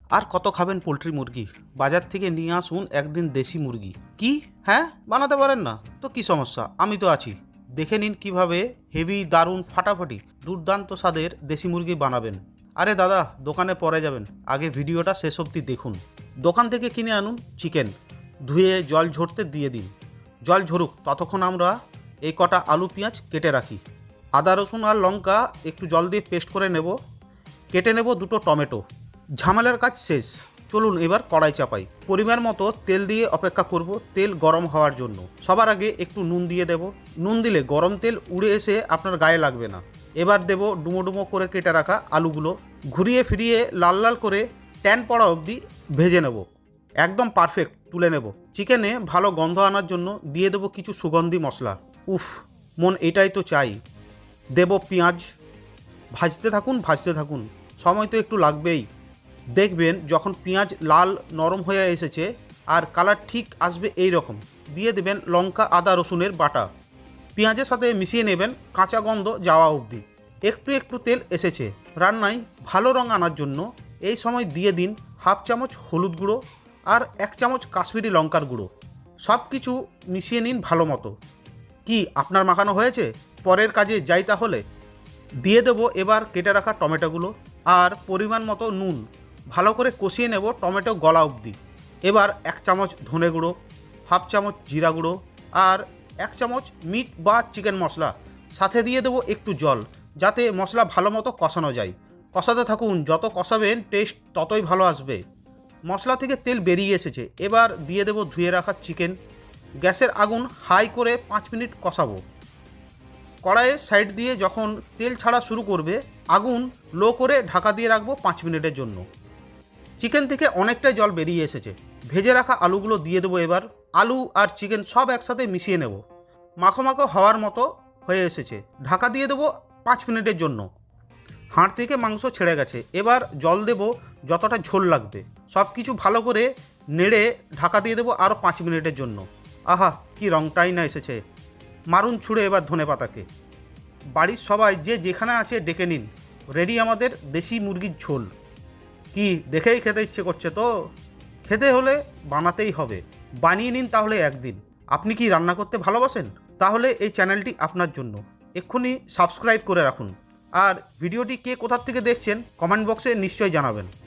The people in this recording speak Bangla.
আর কত খাবেন পোলট্রি মুরগি? বাজার থেকে নিয়ে আসুন একদিন দেশি মুরগি। কি? হ্যাঁ, বানাতে পারেন না? তো কি সমস্যা, আমি তো আছি। দেখে নিন কিভাবে হেভি দারুণ ফাটাফাটি দুর্দান্ত স্বাদের দেশি মুরগি বানাবেন। আরে দাদা, দোকানে পরে যাবেন, আগে ভিডিওটা শেষ অবধি দেখুন। দোকান থেকে কিনে আনুন চিকেন, ধুয়ে জল ঝরতে দিয়ে দিন। জল ঝরুক, ততক্ষণ আমরা এই কটা আলু পেঁয়াজ কেটে রাখি। আদা রসুন আর লঙ্কা একটু জল দিয়ে পেস্ট করে নেব। কেটে নেব দুটো টমেটো। ঝামেলার কাজ শেষ, চলুন এবার কড়াই চাপাই। পরিমাণ মতো তেল দিয়ে অপেক্ষা করব তেল গরম হওয়ার জন্য। সবার আগে একটু নুন দিয়ে দেব। নুন দিলে গরম তেল উড়ে এসে আপনার গায়ে লাগবে না। এবার দেব ডুমো ডুমো করে কেটে রাখা আলুগুলো। ঘুরিয়ে ফিরিয়ে লাল লাল করে ট্যান পড়া অবধি ভেজে নেব। একদম পারফেক্ট, তুলে নেব। চিকেনে ভালো গন্ধ আনার জন্য দিয়ে দেবো কিছু সুগন্ধি মশলা। উফ, মন এটাই তো চাই। দেব পেঁয়াজ। ভাজতে থাকুন ভাজতে থাকুন, সময় তো একটু লাগবেই। দেখবেন যখন পেঁয়াজ লাল নরম হয়ে এসেছে আর কালার ঠিক আসবে এই রকম, দিয়ে দেবেন লঙ্কা আদা রসুনের বাটা। পেঁয়াজের সাথে মিশিয়ে নেবেন কাঁচা গন্ধ যাওয়া অবধি। একটু একটু তেল এসেছে, রান্নায় ভালো রং আনার জন্য এই সময় দিয়ে দিন হাফ চামচ হলুদ গুঁড়ো আর 1 চামচ কাশ্মীরি লঙ্কার গুঁড়ো। সব কিছু মিশিয়ে নিন ভালো মতো। কি আপনার মাখানো হয়েছে? পরের কাজে যাই তাহলে। দিয়ে দেবো এবার কেটে রাখা টমেটোগুলো আর পরিমাণ মতো নুন। ভালো করে কষিয়ে নেব টমেটো গলা অবধি। এবার 1 চামচ ধনে গুঁড়ো, হাফ চামচ জিরা গুঁড়ো আর 1 চামচ মিট বা চিকেন মশলা। সাথে দিয়ে দেবো একটু জল, যাতে মশলা ভালো মতো কষানো যায়। কষাতে থাকুন, যত কষাবেন টেস্ট ততই ভালো আসবে। মশলা থেকে তেল বেরিয়ে এসেছে, এবার দিয়ে দেবো ধুয়ে রাখা চিকেন। গ্যাসের আগুন হাই করে 5 মিনিট কষাবো। কড়াইয়ের সাইড দিয়ে যখন তেল ছাড়া শুরু করবে, আগুন লো করে ঢাকা দিয়ে রাখবো 5 মিনিটের জন্য। চিকেন থেকে অনেকটাই জল বেরিয়ে এসেছে। ভেজে রাখা আলুগুলো দিয়ে দেবো এবার। আলু আর চিকেন সব একসাথে মিশিয়ে নেব। মাখো মাখো হওয়ার মতো হয়ে এসেছে, ঢাকা দিয়ে দেবো 5 মিনিটের জন্য। হাড় থেকে মাংস ছেড়ে গেছে, এবার জল দেব যতটা ঝোল লাগবে। সব কিছু ভালো করে নেড়ে ঢাকা দিয়ে দেবো আরও 5 মিনিটের জন্য। আহা, কি রংটাই না এসেছে। মারুন ছুঁড়ে এবার ধনেপাতাকে। বাড়ির সবাই যে যেখানে আছে ডেকে নিন, রেডি আমাদের দেশি মুরগির ঝোল। কি দেখেই খেতে ইচ্ছে করছে তো? খেতে হলে বানাতেই হবে। বানিয়ে নিন তাহলে একদিন। আপনি কি রান্না করতে ভালোবাসেন? তাহলে এই চ্যানেলটি আপনার জন্য। এক্ষুনি সাবস্ক্রাইব করে রাখুন। আর ভিডিওটি কে কোথার থেকে দেখছেন কমেন্ট বক্সে নিশ্চয়ই জানাবেন।